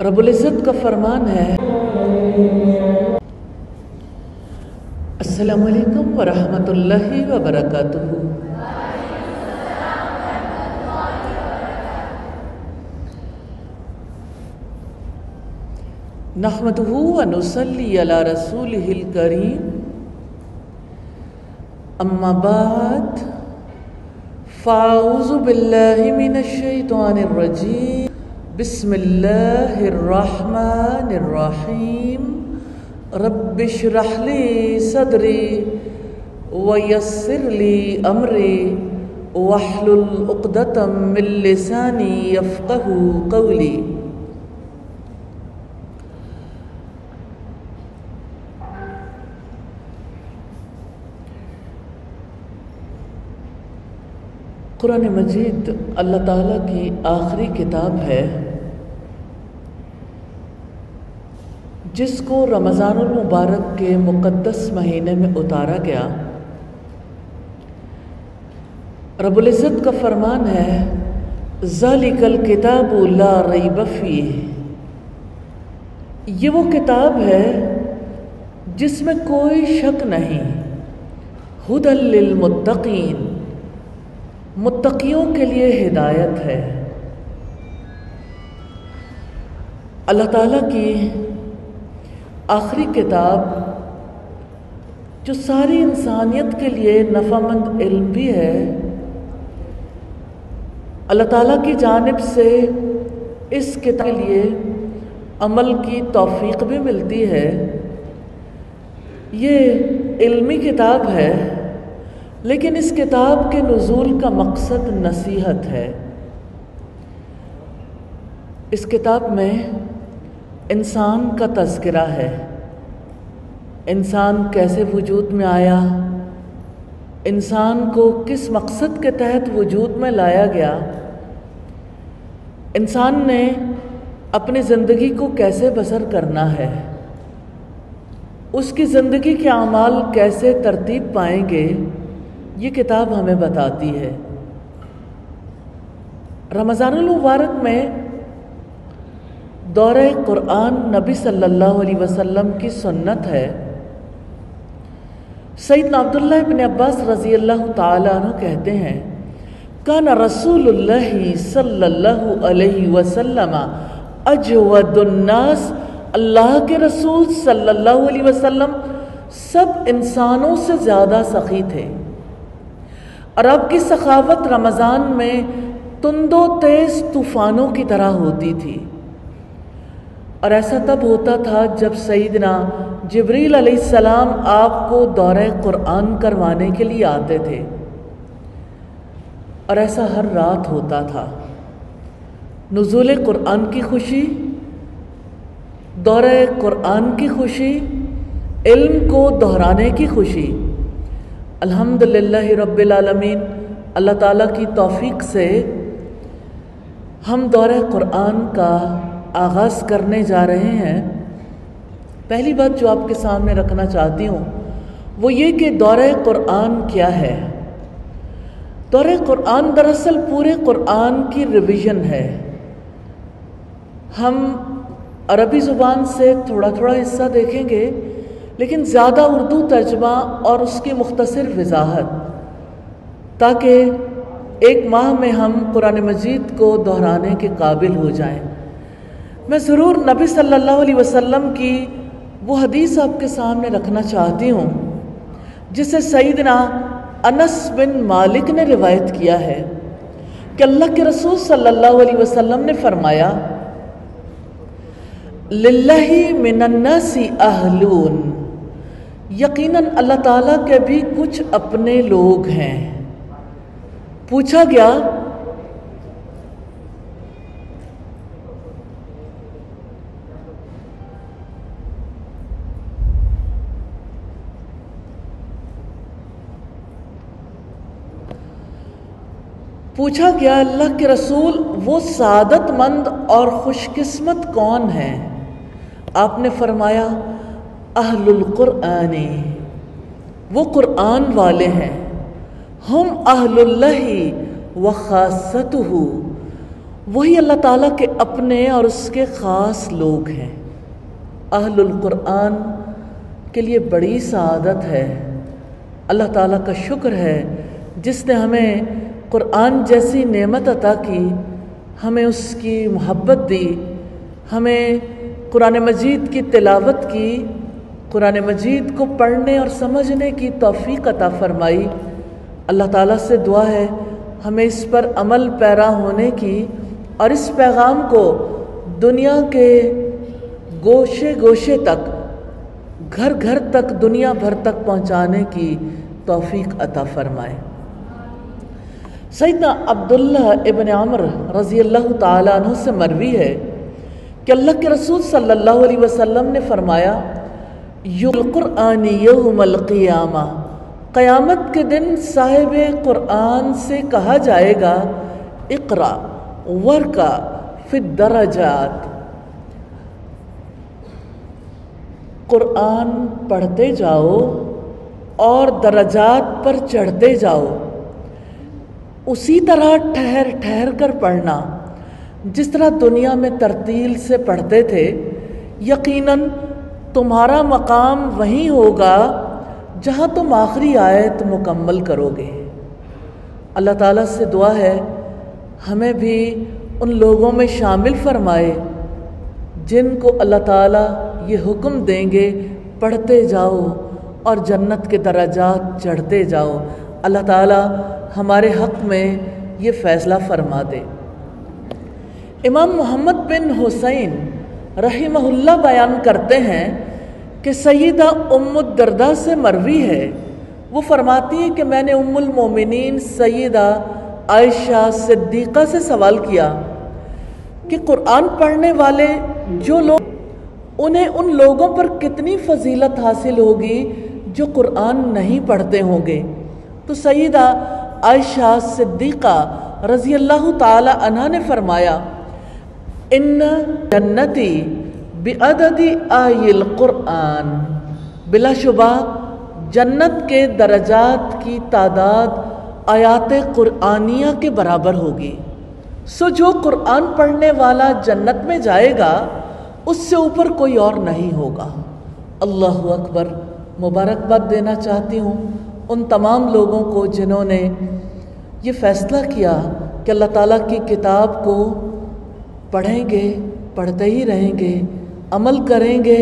رب العزت کا فرمان ہے، السلام علیکم ورحمۃ اللہ وبرکاتہ۔ نحمدہ ونصلی علی رسولہ الکریم، اما بعد فاعوذ باللہ من الشیطان الرجیم، بسم اللہ الرحمن الرحیم، رب اشرح لی صدری ویسر لی امری واحلل عقدۃ من لسانی یفقہوا قولی۔ قرآن مجید اللہ تعالیٰ کی آخری کتاب ہے، جس کو رمضان المبارک کے مقدس مہینے میں اتارا گیا۔ رب العزت کا فرمان ہے، ذالک الکتاب لا ریب فیہ، یہ وہ کتاب ہے جس میں کوئی شک نہیں، ھدی للمتقین، متقیوں کے لیے ہدایت ہے۔ اللہ تعالیٰ کی آخری کتاب جو ساری انسانیت کے لیے نفع مند علم بھی ہے، اللہ تعالیٰ کی جانب سے اس کتاب کے لیے عمل کی توفیق بھی ملتی ہے۔ یہ علمی کتاب ہے، لیکن اس کتاب کے نزول کا مقصد نصیحت ہے۔ اس کتاب میں انسان کا تذکرہ ہے، انسان کیسے وجود میں آیا، انسان کو کس مقصد کے تحت وجود میں لایا گیا، انسان نے اپنی زندگی کو کیسے بسر کرنا ہے، اس کی زندگی کے اعمال کیسے ترتیب پائیں گے، یہ کتاب ہمیں بتاتی ہے۔ رمضان المبارک میں دورہ قرآن نبی صلی اللہ علیہ وسلم کی سنت ہے۔ سیدنا عبداللہ بن عباس رضی اللہ تعالیٰ عنہ کہتے ہیں، کان رسول اللہ صلی اللہ علیہ وسلم اجود الناس، اللہ کے رسول صلی اللہ علیہ وسلم سب انسانوں سے زیادہ سخی تھے، اور آپ کی سخاوت رمضان میں تند و تیز طوفانوں کی طرح ہوتی تھی، اور ایسا تب ہوتا تھا جب سیدنا جبریل علیہ السلام آپ کو دورہ قرآن کروانے کے لیے آتے تھے، اور ایسا ہر رات ہوتا تھا۔ نزول قرآن کی خوشی، دورہ قرآن کی خوشی، علم کو دہرانے کی خوشی۔ الحمدللہ رب العالمین، اللہ تعالیٰ کی توفیق سے ہم دورہ قرآن کا آغاز کرنے جا رہے ہیں۔ پہلی بات جو آپ کے سامنے رکھنا چاہتی ہوں وہ یہ کہ دورہ قرآن کیا ہے۔ دورہ قرآن دراصل پورے قرآن کی ریویژن ہے۔ ہم عربی زبان سے تھوڑا تھوڑا حصہ دیکھیں گے، لیکن زیادہ اردو ترجمہ اور اس کی مختصر وضاحت، تاکہ ایک ماہ میں ہم قرآن مجید کو دہرانے کے قابل ہو جائیں۔ میں ضرور نبی صلی اللہ علیہ وسلم کی وہ حدیث آپ کے سامنے رکھنا چاہتی ہوں جسے سیدنا انس بن مالک نے روایت کیا ہے کہ اللہ کے رسول صلی اللہ علیہ وسلم نے فرمایا للہ من الناس اہلون، یقیناً اللہ تعالیٰ کے بھی کچھ اپنے لوگ ہیں۔ پوچھا گیا اللہ کے رسول وہ سعادت مند اور خوش قسمت کون ہیں؟ آپ نے فرمایا اہل القرآن، وہ قرآن والے ہیں، ہم اہل اللہ و خاصتہ، وہی اللہ تعالیٰ کے اپنے اور اس کے خاص لوگ ہیں۔ اہل القرآن کے لیے بڑی سعادت ہے۔ اللہ تعالیٰ کا شکر ہے جس نے ہمیں قرآن جیسی نعمت عطا کی، ہمیں اس کی محبت دی، ہمیں قرآن مجید کی تلاوت کی، قرآن مجید کو پڑھنے اور سمجھنے کی توفیق عطا فرمائی۔ اللہ تعالیٰ سے دعا ہے ہمیں اس پر عمل پیرا ہونے کی اور اس پیغام کو دنیا کے گوشے گوشے تک، گھر گھر تک، دنیا بھر تک پہنچانے کی توفیق عطا فرمائے۔ سیدنا عبداللہ ابن عمر رضی اللہ تعالیٰ عنہ سے مروی ہے کہ اللہ کے رسول صلی اللہ علیہ وسلم نے فرمایا القرآن یوم القیامہ، قیامت کے دن صاحب قرآن سے کہا جائے گا اقرا ورقا فی الدرجات، قرآن پڑھتے جاؤ اور درجات پر چڑھتے جاؤ، اسی طرح ٹھہر ٹھہر کر پڑھنا جس طرح دنیا میں ترتیل سے پڑھتے تھے، یقیناً تمہارا مقام وہیں ہوگا جہاں تم آخری آیت مکمل کرو گے۔ اللہ تعالیٰ سے دعا ہے ہمیں بھی ان لوگوں میں شامل فرمائے جن کو اللہ تعالیٰ یہ حکم دیں گے پڑھتے جاؤ اور جنت کے درجات چڑھتے جاؤ۔ اللہ تعالیٰ ہمارے حق میں یہ فیصلہ فرما دے۔ امام محمد بن حسین رحمہ اللہ بیان کرتے ہیں کہ سیدہ ام الدرداء سے مروی ہے، وہ فرماتی ہیں کہ میں نے ام المومنین سیدہ عائشہ صدیقہ سے سوال کیا کہ قرآن پڑھنے والے جو لوگ، انہیں ان لوگوں پر کتنی فضیلت حاصل ہوگی جو قرآن نہیں پڑھتے ہوں گے؟ تو سیدہ عائشہ صدیقہ رضی اللہ تعالی عنہ نے فرمایا ان جنتی بعدد آی القرآن، بلا شبہ جنت کے درجات کی تعداد آیات قرآنیہ کے برابر ہوگی، سو جو قرآن پڑھنے والا جنت میں جائے گا اس سے اوپر کوئی اور نہیں ہوگا۔ اللہ اکبر۔ مبارکباد دینا چاہتی ہوں ان تمام لوگوں کو جنہوں نے یہ فیصلہ کیا کہ اللہ تعالیٰ کی کتاب کو پڑھیں گے، پڑھتے ہی رہیں گے، عمل کریں گے،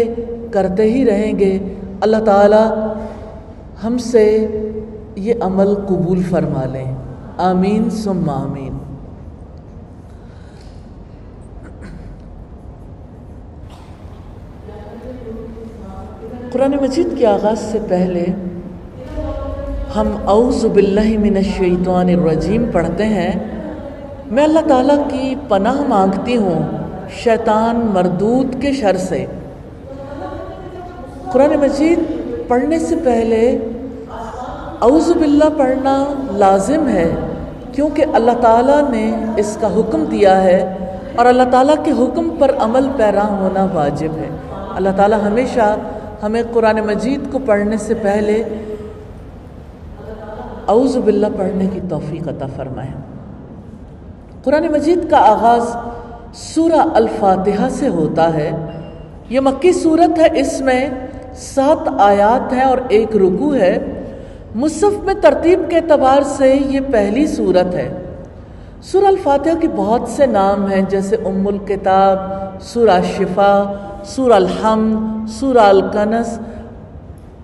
کرتے ہی رہیں گے۔ اللہ تعالیٰ ہم سے یہ عمل قبول فرما لیں، آمین ثم آمین۔ قرآن مجید کے آغاز سے پہلے ہم اعوذ باللہ من الشیطان الرجیم پڑھتے ہیں۔ میں اللہ تعالیٰ کی پناہ مانگتی ہوں شیطان مردود کے شر سے۔ قرآن مجید پڑھنے سے پہلے اعوذ باللہ پڑھنا لازم ہے، کیونکہ اللہ تعالیٰ نے اس کا حکم دیا ہے اور اللہ تعالیٰ کے حکم پر عمل پیرا ہونا واجب ہے۔ اللہ تعالیٰ ہمیشہ ہمیں قرآن مجید کو پڑھنے سے پہلے اعوذ باللہ پڑھنے کی توفیق عطا فرمائے۔ قرآن مجید کا آغاز سورہ الفاتحہ سے ہوتا ہے۔ یہ مکی سورت ہے، اس میں 7 آیات ہیں اور 1 رکوع ہے۔ مصحف میں ترتیب کے اعتبار سے یہ پہلی سورت ہے۔ سورہ الفاتحہ کے بہت سے نام ہیں، جیسے ام الکتاب، سورہ شفا، سورہ الحمد، سورہ الکنز،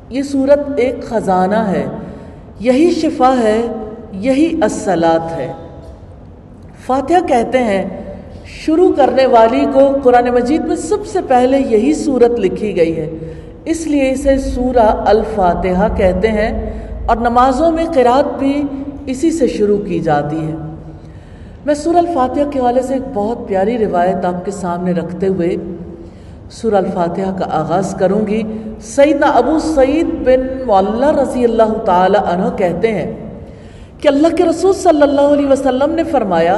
یہ سورت ایک خزانہ ہے، یہی شفا ہے، یہی الصلاۃ ہے۔ فاتحہ کہتے ہیں شروع کرنے والی کو قرآن مجید میں سب سے پہلے یہی سورت لکھی گئی ہے، اس لیے اسے سورہ الفاتحہ کہتے ہیں، اور نمازوں میں قرات بھی اسی سے شروع کی جاتی ہے۔ میں سورہ الفاتحہ کے حوالے سے ایک بہت پیاری روایت آپ کے سامنے رکھتے ہوئے سورہ الفاتحہ کا آغاز کروں گی۔ سیدنا ابو سعید بن معلّہ رضی اللہ تعالی عنہ کہتے ہیں کہ اللہ کے رسول صلی اللہ علیہ وسلم نے فرمایا،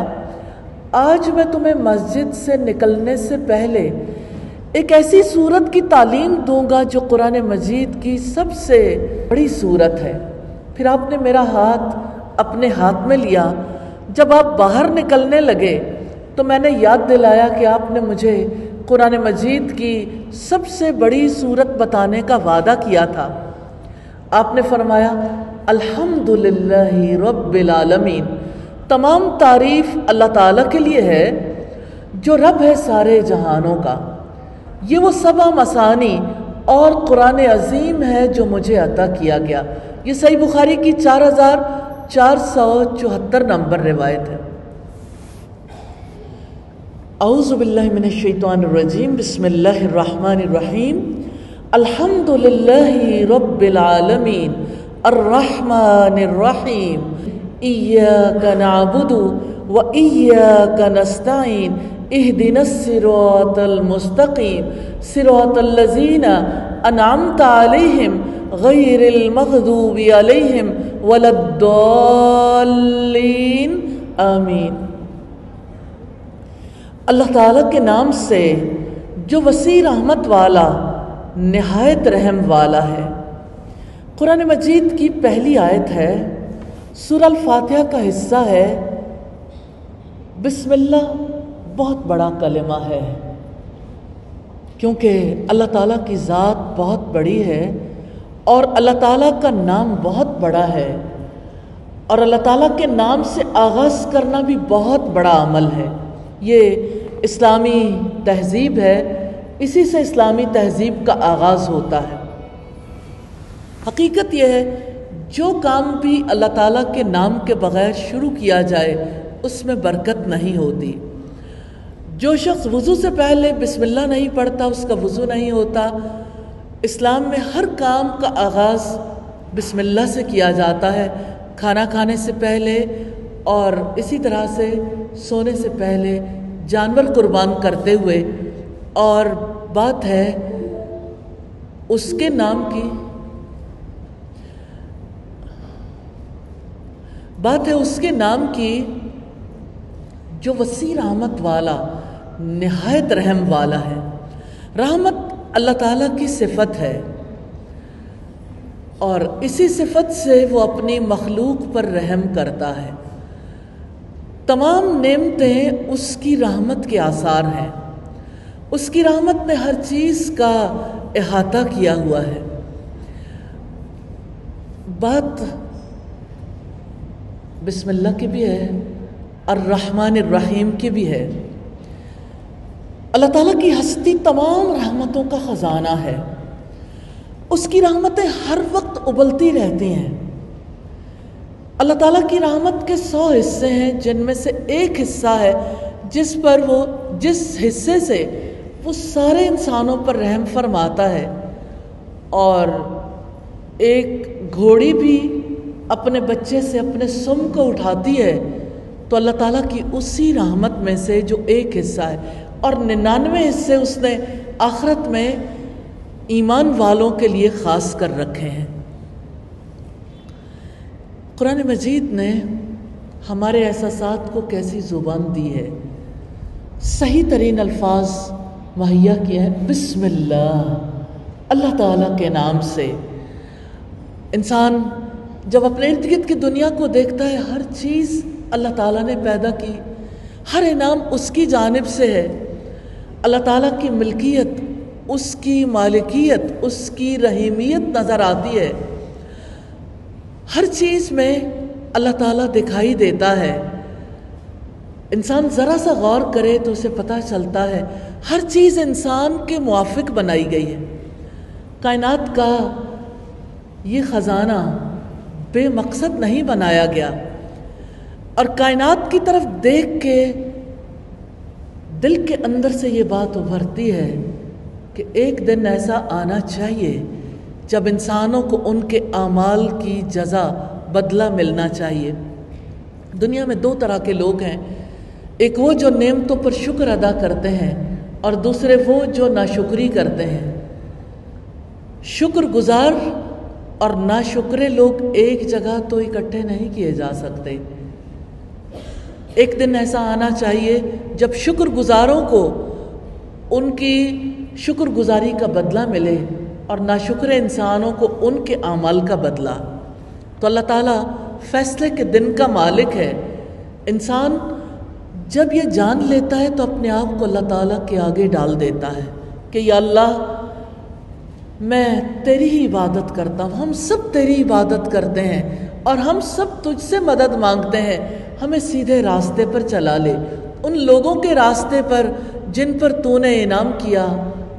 آج میں تمہیں مسجد سے نکلنے سے پہلے ایک ایسی سورت کی تعلیم دوں گا جو قرآن مجید کی سب سے بڑی سورت ہے۔ پھر آپ نے میرا ہاتھ اپنے ہاتھ میں لیا، جب آپ باہر نکلنے لگے تو میں نے یاد دلایا کہ آپ نے مجھے قرآن مجید کی سب سے بڑی سورت بتانے کا وعدہ کیا تھا۔ آپ نے فرمایا، الحمدللہ رب العالمین، تمام تعریف اللہ تعالیٰ کے لیے ہے جو رب ہے سارے جہانوں کا۔ یہ وہ سبع مثانی اور قرآن عظیم ہے جو مجھے عطا کیا گیا۔ یہ صحیح بخاری کی 4474 نمبر روایت ہے۔ اعوذ باللہ من الشیطان الرجیم، بسم اللہ الرحمن الرحیم، الحمدللہ رب العالمین الرحمن الرحیم، ایاک نعبد و ایاک نستعین، اہدنا الصراط المستقیم، صراط الذین انعمت علیہم غیر المغضوب علیہم ولا الضالین، آمین۔ اللہ تعالیٰ کے نام سے جو وسیع رحمت والا نہایت رحم والا ہے۔ قرآن مجید کی پہلی آیت ہے، سورہ الفاتحہ کا حصہ ہے۔ بسم اللہ بہت بڑا کلمہ ہے، کیونکہ اللہ تعالیٰ کی ذات بہت بڑی ہے اور اللہ تعالیٰ کا نام بہت بڑا ہے، اور اللہ تعالیٰ کے نام سے آغاز کرنا بھی بہت بڑا عمل ہے۔ یہ اسلامی تہذیب ہے، اسی سے اسلامی تہذیب کا آغاز ہوتا ہے۔ حقیقت یہ ہے جو کام بھی اللہ تعالیٰ کے نام کے بغیر شروع کیا جائے اس میں برکت نہیں ہوتی۔ جو شخص وضو سے پہلے بسم اللہ نہیں پڑھتا اس کا وضو نہیں ہوتا۔ اسلام میں ہر کام کا آغاز بسم اللہ سے کیا جاتا ہے، کھانا کھانے سے پہلے اور اسی طرح سے سونے سے پہلے، جانور قربان کرتے ہوئے، اور بات ہے اس کے نام کی جو وسیع رحمت والا نہایت رحم والا ہے۔ رحمت اللہ تعالیٰ کی صفت ہے، اور اسی صفت سے وہ اپنی مخلوق پر رحم کرتا ہے۔ تمام نعمتیں اس کی رحمت کے آثار ہیں، اس کی رحمت نے ہر چیز کا احاطہ کیا ہوا ہے۔ بات بسم اللہ کی بھی ہے، الرحمن الرحیم کی بھی ہے۔ اللہ تعالیٰ کی ہستی تمام رحمتوں کا خزانہ ہے، اس کی رحمتیں ہر وقت ابلتی رہتی ہیں۔ اللہ تعالیٰ کی رحمت کے 100 حصے ہیں، جن میں سے ایک حصہ ہے جس حصے سے وہ سارے انسانوں پر رحم فرماتا ہے۔ اور ایک گھوڑی بھی اپنے بچے سے اپنے سم کو اٹھاتی ہے تو اللہ تعالیٰ کی اسی رحمت میں سے جو ایک حصہ ہے، اور 99 حصے اس نے آخرت میں ایمان والوں کے لیے خاص کر رکھے ہیں۔ قرآن مجید نے ہمارے احساسات کو کیسی زبان دی ہے، صحیح ترین الفاظ مہیا کیے ہیں۔ بسم اللہ، اللہ تعالیٰ کے نام سے۔ انسان جب اپنے ارد گرد کی دنیا کو دیکھتا ہے، ہر چیز اللہ تعالیٰ نے پیدا کی، ہر انعام اس کی جانب سے ہے۔ اللہ تعالیٰ کی ملکیت، اس کی مالکیت، اس کی رحیمیت نظر آتی ہے۔ ہر چیز میں اللہ تعالیٰ دکھائی دیتا ہے۔ انسان ذرا سا غور کرے تو اسے پتہ چلتا ہے ہر چیز انسان کے موافق بنائی گئی ہے. کائنات کا یہ خزانہ بے مقصد نہیں بنایا گیا، اور کائنات کی طرف دیکھ کے دل کے اندر سے یہ بات ابھرتی ہے کہ ایک دن ایسا آنا چاہیے جب انسانوں کو ان کے اعمال کی جزا بدلہ ملنا چاہیے. دنیا میں دو طرح کے لوگ ہیں، ایک وہ جو نعمتوں پر شکر ادا کرتے ہیں اور دوسرے وہ جو ناشکری کرتے ہیں. شکر گزار اور ناشکرے لوگ ایک جگہ تو اکٹھے نہیں کیے جا سکتے. ایک دن ایسا آنا چاہیے جب شکر گزاروں کو ان کی شکر گزاری کا بدلہ ملے اور ناشکرے انسانوں کو ان کے اعمال کا بدلہ. تو اللہ تعالیٰ فیصلے کے دن کا مالک ہے. انسان جب یہ جان لیتا ہے تو اپنے آپ کو اللہ تعالیٰ کے آگے ڈال دیتا ہے کہ یا اللہ میں تیری ہی عبادت کرتا ہوں، ہم سب تیری عبادت کرتے ہیں اور ہم سب تجھ سے مدد مانگتے ہیں، ہمیں سیدھے راستے پر چلا لے، ان لوگوں کے راستے پر جن پر تو نے انعام کیا،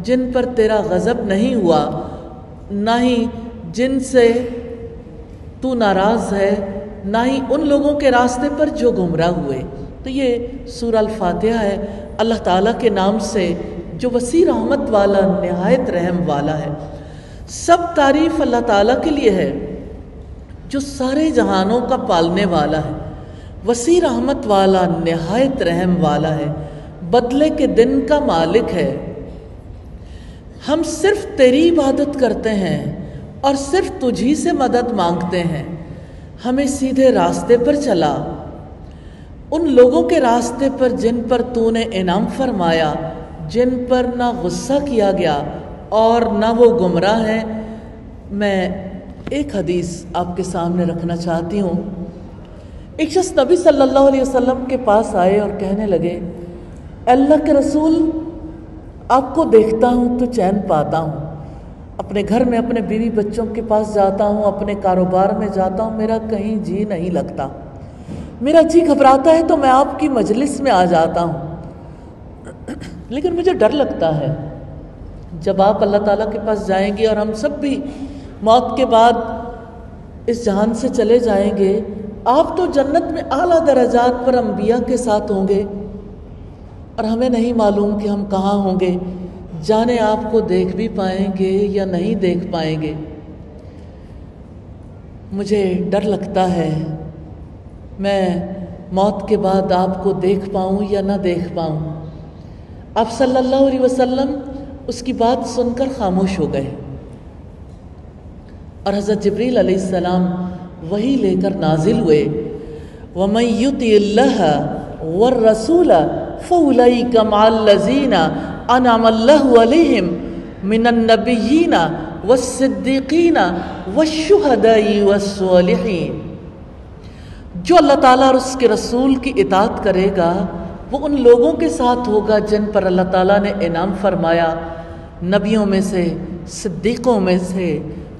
جن پر تیرا غضب نہیں ہوا، نہ ہی جن سے تو ناراض ہے، نہ ہی ان لوگوں کے راستے پر جو گمراہ ہوئے. تو یہ سورہ الفاتحہ ہے اللہ تعالیٰ کے نام سے جو وسیع رحمت والا نہایت رحم والا ہے. سب تعریف اللہ تعالیٰ کے لیے ہے جو سارے جہانوں کا پالنے والا ہے، وسیع رحمت والا، نہایت رحم والا ہے، بدلے کے دن کا مالک ہے. ہم صرف تیری عبادت کرتے ہیں اور صرف تجھی سے مدد مانگتے ہیں، ہمیں سیدھے راستے پر چلا، ان لوگوں کے راستے پر جن پر تو نے انعام فرمایا، جن پر نہ غصہ کیا گیا اور نہ وہ گمراہ ہیں. میں ایک حدیث آپ کے سامنے رکھنا چاہتی ہوں. ایک شخص نبی صلی اللہ علیہ وسلم کے پاس آئے اور کہنے لگے اللہ کے رسول آپ کو دیکھتا ہوں تو چین پاتا ہوں، اپنے گھر میں اپنے بیوی بچوں کے پاس جاتا ہوں، اپنے کاروبار میں جاتا ہوں، میرا کہیں جی نہیں لگتا، میرا جی گھبراتا ہے تو میں آپ کی مجلس میں آ جاتا ہوں، لیکن مجھے ڈر لگتا ہے جب آپ اللہ تعالیٰ کے پاس جائیں گے اور ہم سب بھی موت کے بعد اس جہان سے چلے جائیں گے، آپ تو جنت میں اعلیٰ درجات پر انبیاء کے ساتھ ہوں گے اور ہمیں نہیں معلوم کہ ہم کہاں ہوں گے، جانے آپ کو دیکھ بھی پائیں گے یا نہیں دیکھ پائیں گے. مجھے ڈر لگتا ہے میں موت کے بعد آپ کو دیکھ پاؤں یا نہ دیکھ پاؤں. آپ صلی اللہ علیہ وسلم اس کی بات سن کر خاموش ہو گئے اور حضرت جبریل علیہ السلام وہی لے کر نازل ہوئے. وَمَن يُطِعِ اللَّهَ وَالرَّسُولَ فَأُولَئِكَ مَعَ الَّذِينَ أَنْعَمَ اللَّهُ عَلَيْهِمْ مِنَ النَّبِيِّينَ وَالصِّدِّيقِينَ وَالشُّهَدَاءِ وَالصَّالِحِينَ. جو اللہ تعالیٰ اور اس کے رسول کی اطاعت کرے گا وہ ان لوگوں کے ساتھ ہوگا جن پر اللہ تعالیٰ نے انعام فرمایا، نبیوں میں سے، صدیقوں میں سے،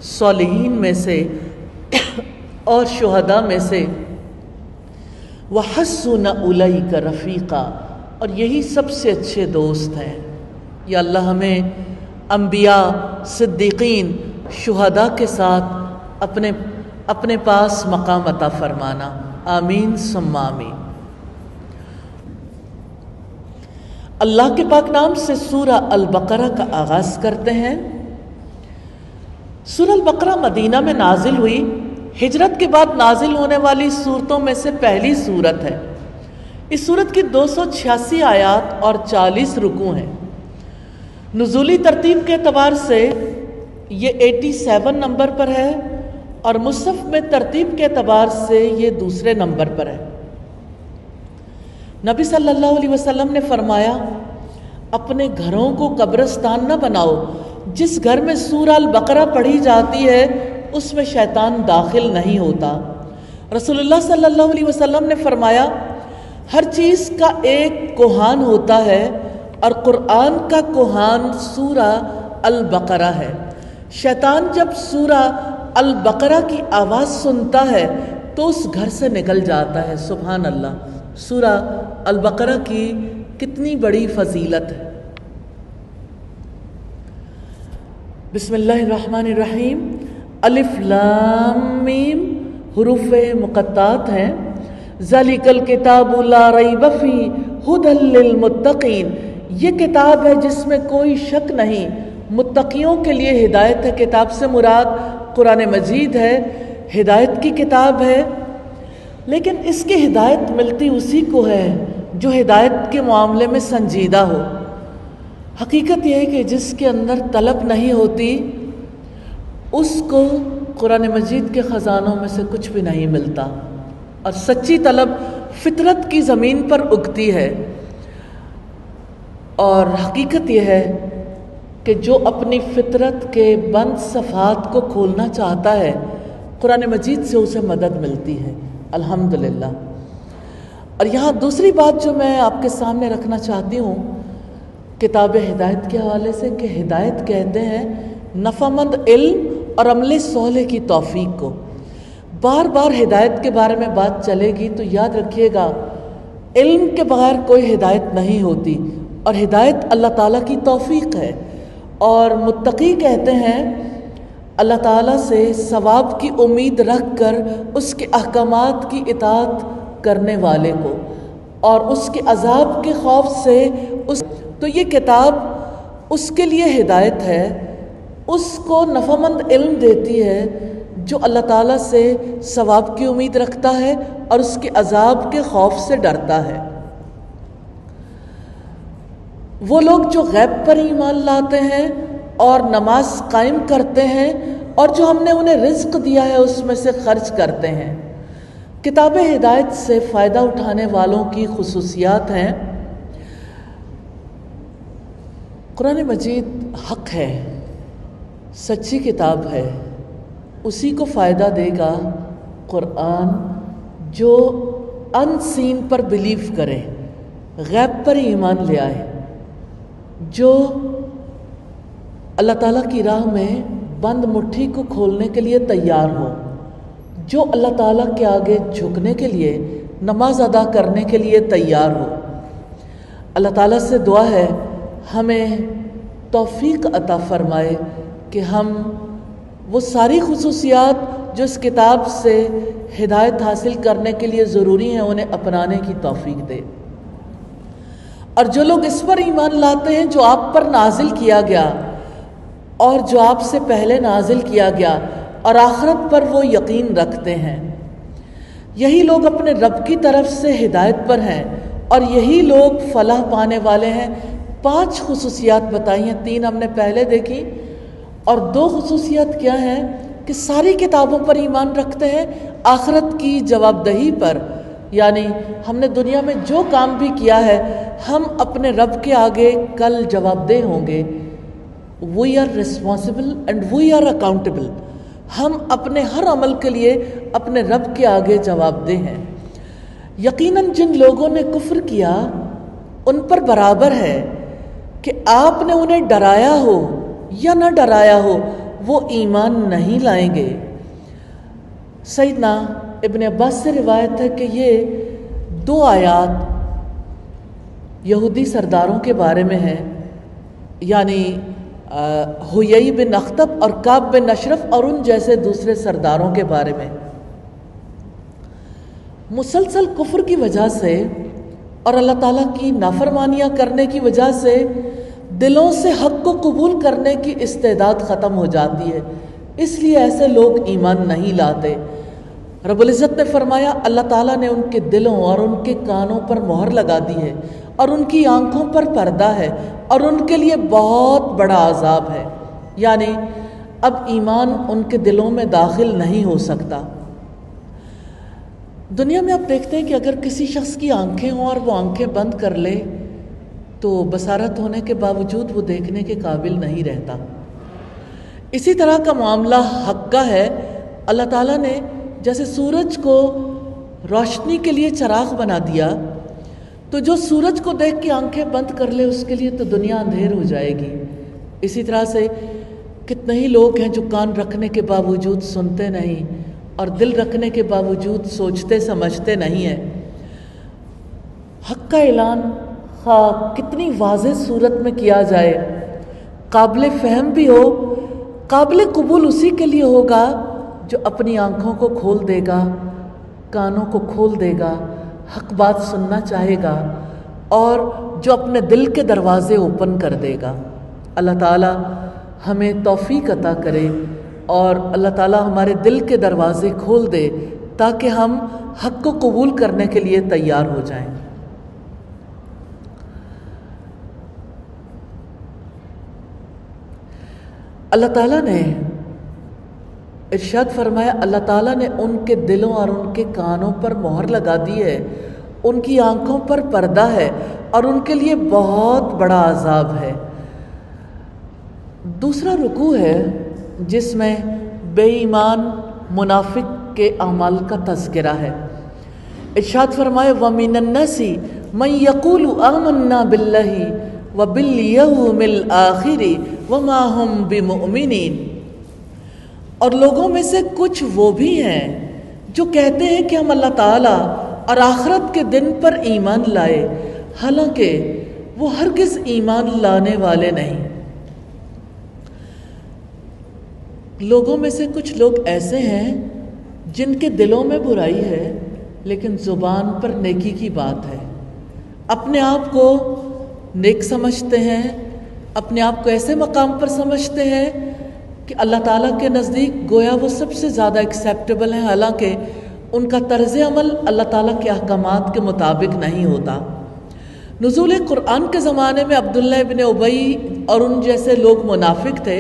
صالحین میں سے اور شہداء میں سے. وَحَسُنَ أُولَئِكَ رَفِيقًا، اور یہی سب سے اچھے دوست ہیں. یا اللہ ہمیں انبیاء، صدیقین، شہداء کے ساتھ اپنے پاس مقام عطا فرمانا. آمین ثم آمین. اللہ کے پاک نام سے سورہ البقرہ کا آغاز کرتے ہیں. سورہ البقرہ مدینہ میں نازل ہوئی، ہجرت کے بعد نازل ہونے والی صورتوں میں سے پہلی صورت ہے. اس صورت کی 286 آیات اور 40 رکوع ہیں. نزولی ترتیب کے اعتبار سے یہ 87 نمبر پر ہے اور مصحف میں ترتیب کے اعتبار سے یہ دوسرے نمبر پر ہے. نبی صلی اللہ علیہ وسلم نے فرمایا اپنے گھروں کو قبرستان نہ بناؤ، جس گھر میں سورہ البقرہ پڑھی جاتی ہے اس میں شیطان داخل نہیں ہوتا. رسول اللہ صلی اللہ علیہ وسلم نے فرمایا ہر چیز کا ایک کوہان ہوتا ہے اور قرآن کا کوہان سورہ البقرہ ہے. شیطان جب سورہ البقرہ کی آواز سنتا ہے تو اس گھر سے نکل جاتا ہے. سبحان اللہ. سورہ البقرہ کی کتنی بڑی فضیلت ہے۔ بسم اللہ الرحمن الرحیم۔ الف لام میم حروف مقطعات ہیں۔ ذالک الکتاب لا ریب فیہ ھدی للمتقین، یہ کتاب ہے جس میں کوئی شک نہیں، متقیوں کے لیے ہدایت ہے۔ کتاب سے مراد قرآن مجید ہے، ہدایت کی کتاب ہے، لیکن اس کی ہدایت ملتی اسی کو ہے جو ہدایت کے معاملے میں سنجیدہ ہو۔ حقیقت یہ ہے کہ جس کے اندر طلب نہیں ہوتی اس کو قرآن مجید کے خزانوں میں سے کچھ بھی نہیں ملتا، اور سچی طلب فطرت کی زمین پر اگتی ہے۔ اور حقیقت یہ ہے کہ جو اپنی فطرت کے بند صفحات کو کھولنا چاہتا ہے قرآن مجید سے اسے مدد ملتی ہے، الحمدللہ۔ اور یہاں دوسری بات جو میں آپ کے سامنے رکھنا چاہتی ہوں کتاب ہدایت کے حوالے سے، کہ ہدایت کہتے ہیں نفعمند علم اور عمل صالح کی توفیق کو۔ بار بار ہدایت کے بارے میں بات چلے گی تو یاد رکھیے گا، علم کے بغیر کوئی ہدایت نہیں ہوتی، اور ہدایت اللہ تعالیٰ کی توفیق ہے۔ اور متقی کہتے ہیں اللہ تعالیٰ سے ثواب کی امید رکھ کر اس کے احکامات کی اطاعت کرنے والے کو، اور اس کے عذاب کے خوف سے تو یہ کتاب اس کے لیے ہدایت ہے، اس کو نفعمند علم دیتی ہے جو اللہ تعالیٰ سے ثواب کی امید رکھتا ہے اور اس کے عذاب کے خوف سے ڈرتا ہے۔ وہ لوگ جو غیب پر ایمان لاتے ہیں اور نماز قائم کرتے ہیں اور جو ہم نے انہیں رزق دیا ہے اس میں سے خرچ کرتے ہیں۔ کتاب ہدایت سے فائدہ اٹھانے والوں کی خصوصیات ہیں۔ قرآن مجید حق ہے، سچی کتاب ہے، اسی کو فائدہ دے گا قرآن جو ان سین پر بلیو کرے، غیب پر ایمان لے آئے، جو اللہ تعالیٰ کی راہ میں بند مٹھی کو کھولنے کے لیے تیار ہو، جو اللہ تعالیٰ کے آگے جھکنے کے لیے، نماز ادا کرنے کے لیے تیار ہو۔ اللہ تعالیٰ سے دعا ہے ہمیں توفیق عطا فرمائے کہ ہم وہ ساری خصوصیات جو اس کتاب سے ہدایت حاصل کرنے کے لیے ضروری ہیں انہیں اپنانے کی توفیق دے۔ اور جو لوگ اس پر ایمان لاتے ہیں جو آپ پر نازل کیا گیا اور جو آپ سے پہلے نازل کیا گیا، اور آخرت پر وہ یقین رکھتے ہیں، یہی لوگ اپنے رب کی طرف سے ہدایت پر ہیں، اور یہی لوگ فلاح پانے والے ہیں۔ 5 خصوصیات بتائی ہیں، 3 ہم نے پہلے دیکھی، اور 2 خصوصیات کیا ہیں کہ ساری کتابوں پر ایمان رکھتے ہیں، آخرت کی جواب دہی پر، یعنی ہم نے دنیا میں جو کام بھی کیا ہے ہم اپنے رب کے آگے کل جواب دہ ہوں گے۔ We are responsible and we are accountable۔ ہم اپنے ہر عمل کے لیے اپنے رب کے آگے جواب دہ ہیں۔ یقیناً جن لوگوں نے کفر کیا ان پر برابر ہے کہ آپ نے انہیں ڈرایا ہو یا نہ ڈرایا ہو، وہ ایمان نہیں لائیں گے۔ سیدنا ابن عباس سے روایت ہے کہ یہ 2 آیات یہودی سرداروں کے بارے میں ہیں، یعنی حیی بن اخطب اور کعب بن اشرف اور ان جیسے دوسرے سرداروں کے بارے میں۔ مسلسل کفر کی وجہ سے اور اللہ تعالیٰ کی نافرمانیاں کرنے کی وجہ سے دلوں سے حق کو قبول کرنے کی استعداد ختم ہو جاتی ہے، اس لیے ایسے لوگ ایمان نہیں لاتے۔ رب العزت نے فرمایا اللہ تعالیٰ نے ان کے دلوں اور ان کے کانوں پر مہر لگا دی ہے، اور ان کی آنکھوں پر پردہ ہے، اور ان کے لیے بہت بڑا عذاب ہے، یعنی اب ایمان ان کے دلوں میں داخل نہیں ہو سکتا۔ دنیا میں آپ دیکھتے ہیں کہ اگر کسی شخص کی آنکھیں ہوں اور وہ آنکھیں بند کر لے تو بصارت ہونے کے باوجود وہ دیکھنے کے قابل نہیں رہتا۔ اسی طرح کا معاملہ حق کا ہے۔ اللہ تعالیٰ نے جیسے سورج کو روشنی کے لیے چراغ بنا دیا، تو جو سورج کو دیکھ کے آنکھیں بند کر لے اس کے لیے تو دنیا اندھیر ہو جائے گی۔ اسی طرح سے کتنے ہی لوگ ہیں جو کان رکھنے کے باوجود سنتے نہیں اور دل رکھنے کے باوجود سوچتے سمجھتے نہیں ہیں۔ حق کا اعلان خواہ کتنی واضح صورت میں کیا جائے، قابل فہم بھی ہو، قابل قبول اسی کے لیے ہوگا جو اپنی آنکھوں کو کھول دے گا، کانوں کو کھول دے گا، حق بات سننا چاہے گا، اور جو اپنے دل کے دروازے اوپن کر دے گا۔ اللہ تعالی ہمیں توفیق عطا کرے اور اللہ تعالی ہمارے دل کے دروازے کھول دے تاکہ ہم حق کو قبول کرنے کے لیے تیار ہو جائیں۔ اللہ تعالیٰ نے ارشاد فرمایا، اللہ تعالیٰ نے ان کے دلوں اور ان کے کانوں پر مہر لگا دی ہے، ان کی آنکھوں پر پردہ ہے اور ان کے لیے بہت بڑا عذاب ہے۔ دوسرا رکوع ہے جس میں بے ایمان منافق کے اعمال کا تذکرہ ہے۔ ارشاد فرمائے وَمِنَ النَّاسِ مَن يَقُولُ آمَنَّا بِاللَّهِ وَبِالْيَوْمِ الْآخِرِ وَمَا هُمْ بِمُؤْمِنِينَ، اور لوگوں میں سے کچھ وہ بھی ہیں جو کہتے ہیں کہ ہم اللہ تعالیٰ اور آخرت کے دن پر ایمان لائے، حالانکہ وہ ہرگز ایمان لانے والے نہیں۔ لوگوں میں سے کچھ لوگ ایسے ہیں جن کے دلوں میں برائی ہے لیکن زبان پر نیکی کی بات ہے، اپنے آپ کو نیک سمجھتے ہیں، اپنے آپ کو ایسے مقام پر سمجھتے ہیں کہ اللہ تعالیٰ کے نزدیک گویا وہ سب سے زیادہ ایکسیپٹیبل ہیں، حالانکہ ان کا طرز عمل اللہ تعالیٰ کے احکامات کے مطابق نہیں ہوتا۔ نزول قرآن کے زمانے میں عبداللہ ابن ابی اور ان جیسے لوگ منافق تھے،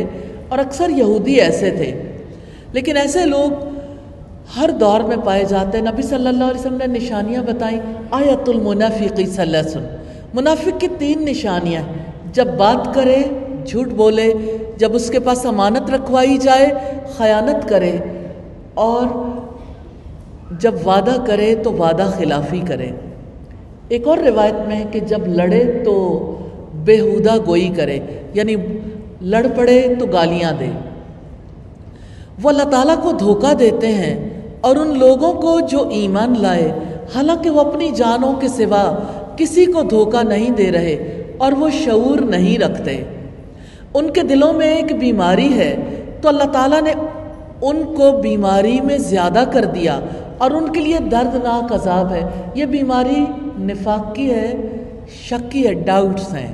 اور اکثر یہودی ایسے تھے، لیکن ایسے لوگ ہر دور میں پائے جاتے ہیں۔ نبی صلی اللہ علیہ وسلم نے نشانیاں بتائیں، آیت المنافق ثلاث، منافق کی 3 نشانیاں، جب بات کرے جھوٹ بولے، جب اس کے پاس امانت رکھوائی جائے خیانت کرے، اور جب وعدہ کرے تو وعدہ خلافی کرے۔ ایک اور روایت میں ہے کہ جب لڑے تو بیہودہ گوئی کرے، یعنی لڑ پڑے تو گالیاں دے۔ وہ اللہ تعالیٰ کو دھوکہ دیتے ہیں اور ان لوگوں کو جو ایمان لائے، حالانکہ وہ اپنی جانوں کے سوا کسی کو دھوکہ نہیں دے رہے اور وہ شعور نہیں رکھتے۔ ان کے دلوں میں ایک بیماری ہے تو اللہ تعالیٰ نے ان کو بیماری میں زیادہ کر دیا اور ان کے لیے دردناک عذاب ہے۔ یہ بیماری نفاق کی ہے، شک کی ہے، ڈاؤٹس ہیں۔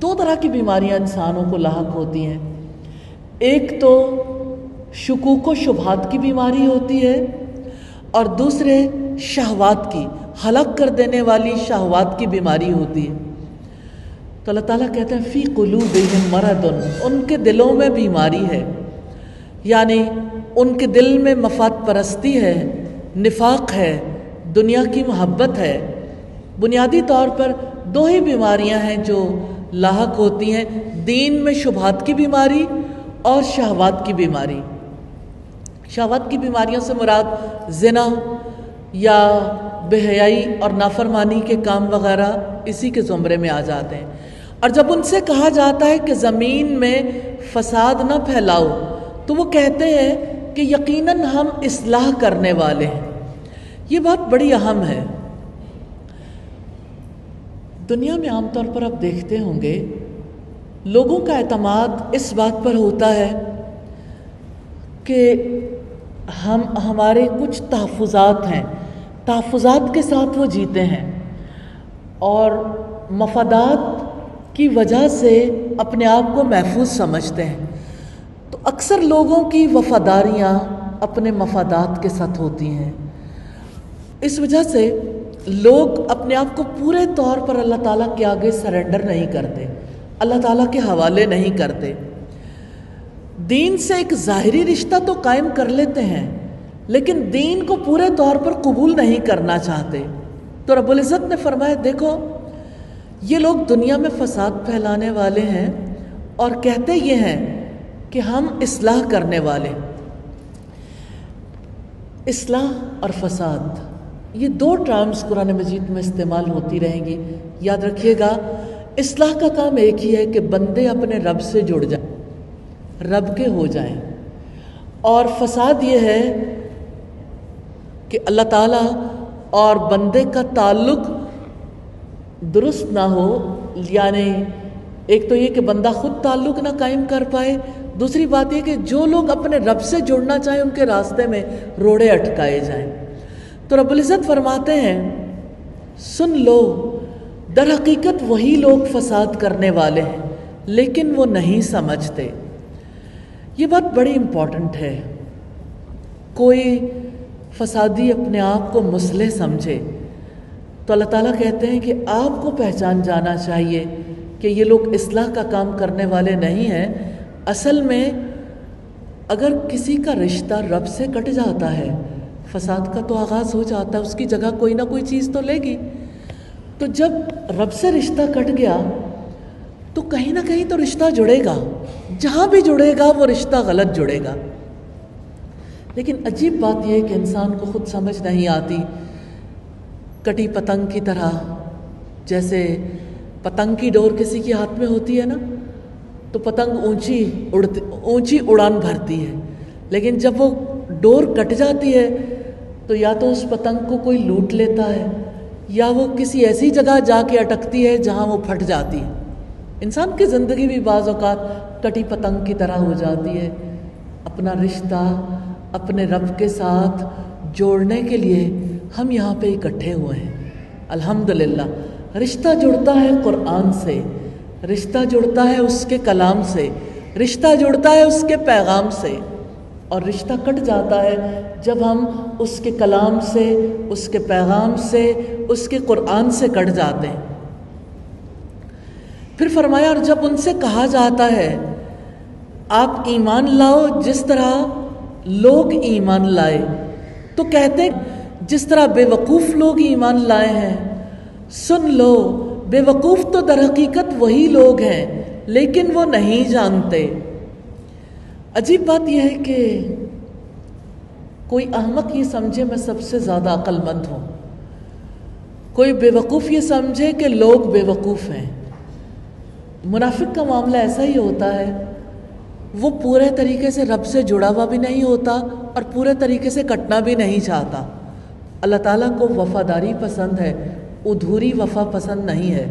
2 طرح کی بیماریاں انسانوں کو لاحق ہوتی ہیں، ایک تو شکوک و شبہات کی بیماری ہوتی ہے اور دوسرے شہوات کی، ہلاک کر دینے والی شہوات کی بیماری ہوتی ہے۔ تو اللہ تعالیٰ کہتے ہیں فی قلوبہم مرض، ان کے دلوں میں بیماری ہے، یعنی ان کے دل میں مفاد پرستی ہے، نفاق ہے، دنیا کی محبت ہے۔ بنیادی طور پر 2 ہی بیماریاں ہیں جو لاحق ہوتی ہیں، دین میں شبہات کی بیماری اور شہوات کی بیماری۔ شہوات کی بیماریوں سے مراد زنا یا بے حیائی اور نافرمانی کے کام وغیرہ اسی کے زمرے میں آ جاتے ہیں۔ اور جب ان سے کہا جاتا ہے کہ زمین میں فساد نہ پھیلاؤ تو وہ کہتے ہیں کہ یقیناً ہم اصلاح کرنے والے ہیں۔ یہ بات بڑی اہم ہے۔ دنیا میں عام طور پر آپ دیکھتے ہوں گے لوگوں کا اعتماد اس بات پر ہوتا ہے کہ ہمارے کچھ تحفظات ہیں، تحفظات کے ساتھ وہ جیتے ہیں اور مفادات کی وجہ سے اپنے آپ کو محفوظ سمجھتے ہیں۔ تو اکثر لوگوں کی وفاداریاں اپنے مفادات کے ساتھ ہوتی ہیں، اس وجہ سے لوگ اپنے آپ کو پورے طور پر اللہ تعالیٰ کے آگے سرنڈر نہیں کرتے، اللہ تعالیٰ کے حوالے نہیں کرتے۔ دین سے ایک ظاہری رشتہ تو قائم کر لیتے ہیں لیکن دین کو پورے طور پر قبول نہیں کرنا چاہتے۔ تو رب العزت نے فرمایا دیکھو یہ لوگ دنیا میں فساد پھیلانے والے ہیں اور کہتے یہ ہیں کہ ہم اصلاح کرنے والے۔ اصلاح اور فساد یہ 2 ٹرمز قرآن مجید میں استعمال ہوتی رہیں گی، یاد رکھیے گا۔ اصلاح کا کام ایک ہی ہے کہ بندے اپنے رب سے جڑ جائیں، رب کے ہو جائیں، اور فساد یہ ہے کہ اللہ تعالیٰ اور بندے کا تعلق درست نہ ہو، یعنی ایک تو یہ کہ بندہ خود تعلق نہ قائم کر پائے، دوسری بات یہ کہ جو لوگ اپنے رب سے جڑنا چاہیں ان کے راستے میں روڑے اٹکائے جائیں۔ تو رب العزت فرماتے ہیں سن لو، در حقیقت وہی لوگ فساد کرنے والے ہیں لیکن وہ نہیں سمجھتے۔ یہ بات بڑی امپورٹنٹ ہے۔ کوئی فسادی اپنے آپ کو مصلح سمجھے تو اللہ تعالیٰ کہتے ہیں کہ آپ کو پہچان جانا چاہیے کہ یہ لوگ اصلاح کا کام کرنے والے نہیں ہیں۔ اصل میں اگر کسی کا رشتہ رب سے کٹ جاتا ہے، فساد کا تو آغاز ہو جاتا ہے، اس کی جگہ کوئی نہ کوئی چیز تو لے گی۔ تو جب رب سے رشتہ کٹ گیا تو کہیں نہ کہیں تو رشتہ جڑے گا، جہاں بھی جڑے گا وہ رشتہ غلط جڑے گا۔ لیکن عجیب بات یہ ہے کہ انسان کو خود سمجھ نہیں آتی، کٹی پتنگ کی طرح، جیسے پتنگ کی ڈور کسی کے ہاتھ میں ہوتی ہے نا تو پتنگ اونچی اڑان بھرتی ہے، لیکن جب وہ ڈور کٹ جاتی ہے تو یا تو اس پتنگ کو کوئی لوٹ لیتا ہے یا وہ کسی ایسی جگہ جا کے اٹکتی ہے جہاں وہ پھٹ جاتی ہے۔ انسان کی زندگی بھی بعض اوقات کٹی پتنگ کی طرح ہو جاتی ہے۔ اپنا رشتہ اپنے رب کے ساتھ جوڑنے کے لیے ہم یہاں پہ اکٹھے ہوئے ہیں۔ الحمدللہ رشتہ جڑتا ہے قرآن سے، رشتہ جڑتا ہے اس کے کلام سے، رشتہ جڑتا ہے اس کے پیغام سے، اور رشتہ کٹ جاتا ہے جب ہم اس کے کلام سے، اس کے پیغام سے، اس کے قرآن سے کٹ جاتے ہیں۔ پھر فرمایا اور جب ان سے کہا جاتا ہے آپ ایمان لاؤ جس طرح لوگ ایمان لائے، تو کہتے ہیں جس طرح بے وقوف لوگ ایمان لائے ہیں۔ سن لو، بے وقوف تو در حقیقت وہی لوگ ہیں لیکن وہ نہیں جانتے۔ عجیب بات یہ ہے کہ کوئی احمق یہ سمجھے میں سب سے زیادہ عقل مند ہوں، کوئی بے وقوف یہ سمجھے کہ لوگ بے وقوف ہیں۔ منافق کا معاملہ ایسا ہی ہوتا ہے، وہ پورے طریقے سے رب سے جڑا ہوا بھی نہیں ہوتا اور پورے طریقے سے کٹنا بھی نہیں چاہتا۔ اللہ تعالیٰ کو وفاداری پسند ہے، ادھوری وفا پسند نہیں ہے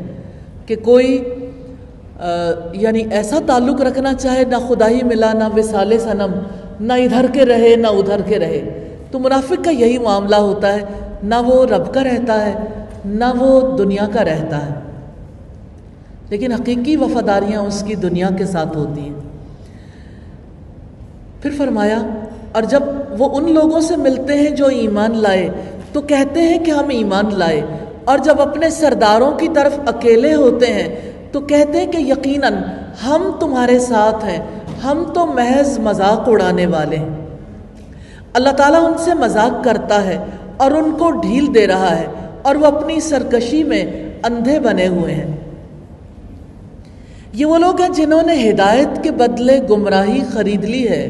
کہ کوئی یعنی ایسا تعلق رکھنا چاہے نہ خدا ہی ملا نہ وصال صنم، نہ ادھر کے رہے نہ ادھر کے رہے۔ تو منافق کا یہی معاملہ ہوتا ہے، نہ وہ رب کا رہتا ہے نہ وہ دنیا کا رہتا ہے، لیکن حقیقی وفاداریاں اس کی دنیا کے ساتھ ہوتی ہیں۔ پھر فرمایا اور جب وہ ان لوگوں سے ملتے ہیں جو ایمان لائے تو کہتے ہیں کہ ہم ایمان لائے، اور جب اپنے سرداروں کی طرف اکیلے ہوتے ہیں تو کہتے ہیں کہ یقیناً ہم تمہارے ساتھ ہیں، ہم تو محض مذاق اڑانے والے ہیں۔ اللہ تعالیٰ ان سے مذاق کرتا ہے اور ان کو ڈھیل دے رہا ہے اور وہ اپنی سرکشی میں اندھے بنے ہوئے ہیں۔ یہ وہ لوگ ہیں جنہوں نے ہدایت کے بدلے گمراہی خرید لی ہے،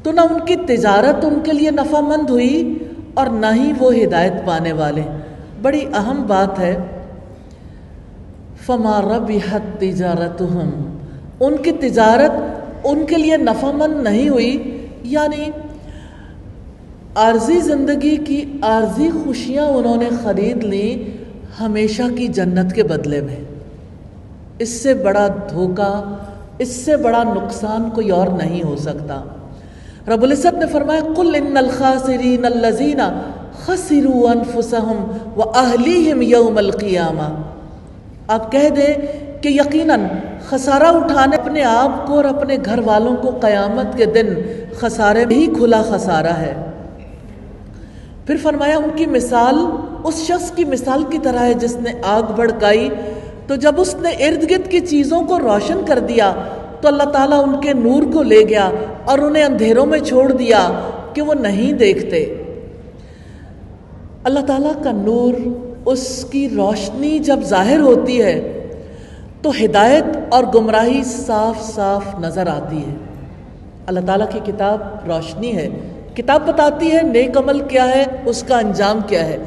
تو نہ ان کی تجارت ان کے لیے نفع مند ہوئی اور نہ ہی وہ ہدایت پانے والے۔ بڑی اہم بات ہے، فما ربحت تجارتہم، ان کی تجارت ان کے لیے نفع مند نہیں ہوئی، یعنی عارضی زندگی کی عارضی خوشیاں انہوں نے خرید لیں ہمیشہ کی جنت کے بدلے میں۔ اس سے بڑا دھوکہ، اس سے بڑا نقصان کوئی اور نہیں ہو سکتا۔ رب العزت نے فرمایا قل ان الخاسرین الذین خسروا انفسهم واہلیہم یوم القیامہ، آپ کہہ دیں کہ یقیناً خسارہ اٹھانے اپنے آپ کو اور اپنے گھر والوں کو قیامت کے دن خسارے میں ہی کھلا خسارہ ہے۔ پھر فرمایا ان کی مثال اس شخص کی مثال کی طرح ہے جس نے آگ بھڑکائی، تو جب اس نے ارد گرد کی چیزوں کو روشن کر دیا تو اللہ تعالیٰ ان کے نور کو لے گیا اور انہیں اندھیروں میں چھوڑ دیا کہ وہ نہیں دیکھتے۔ اللہ تعالیٰ کا نور، اس کی روشنی جب ظاہر ہوتی ہے تو ہدایت اور گمراہی صاف صاف نظر آتی ہے۔ اللہ تعالیٰ کی کتاب روشنی ہے، کتاب بتاتی ہے نیک عمل کیا ہے، اس کا انجام کیا ہے،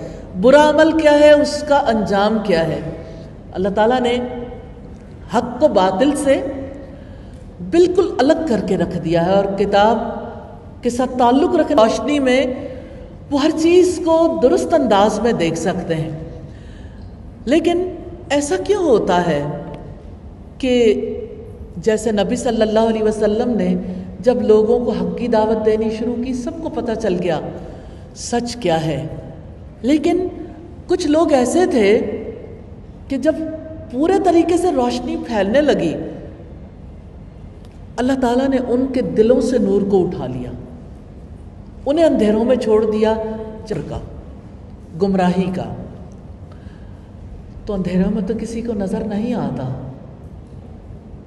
برا عمل کیا ہے، اس کا انجام کیا ہے۔ اللہ تعالیٰ نے حق کو باطل سے بالکل الگ کر کے رکھ دیا ہے، اور کتاب کے ساتھ تعلق رکھنے روشنی میں وہ ہر چیز کو درست انداز میں دیکھ سکتے ہیں۔ لیکن ایسا کیوں ہوتا ہے کہ جیسے نبی صلی اللہ علیہ وسلم نے جب لوگوں کو حق کی دعوت دینی شروع کی، سب کو پتہ چل گیا سچ کیا ہے، لیکن کچھ لوگ ایسے تھے کہ جب پورے طریقے سے روشنی پھیلنے لگی، اللہ تعالیٰ نے ان کے دلوں سے نور کو اٹھا لیا، انہیں اندھیروں میں چھوڑ دیا چر کا، گمراہی کا۔ تو اندھیروں میں تو کسی کو نظر نہیں آتا۔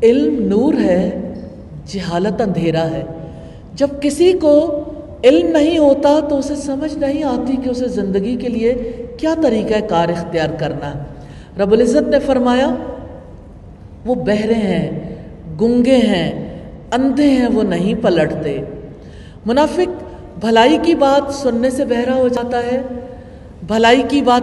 علم نور ہے، جہالت اندھیرا ہے۔ جب کسی کو علم نہیں ہوتا تو اسے سمجھ نہیں آتی کہ اسے زندگی کے لیے کیا طریقہ کار اختیار کرنا ہے۔ رب العزت نے فرمایا وہ بہرے ہیں، گنگے ہیں، اندھے ہیں، وہ نہیں پلٹتے۔ منافق بھلائی کی بات سننے سے بہرا ہو جاتا ہے، بھلائی کی بات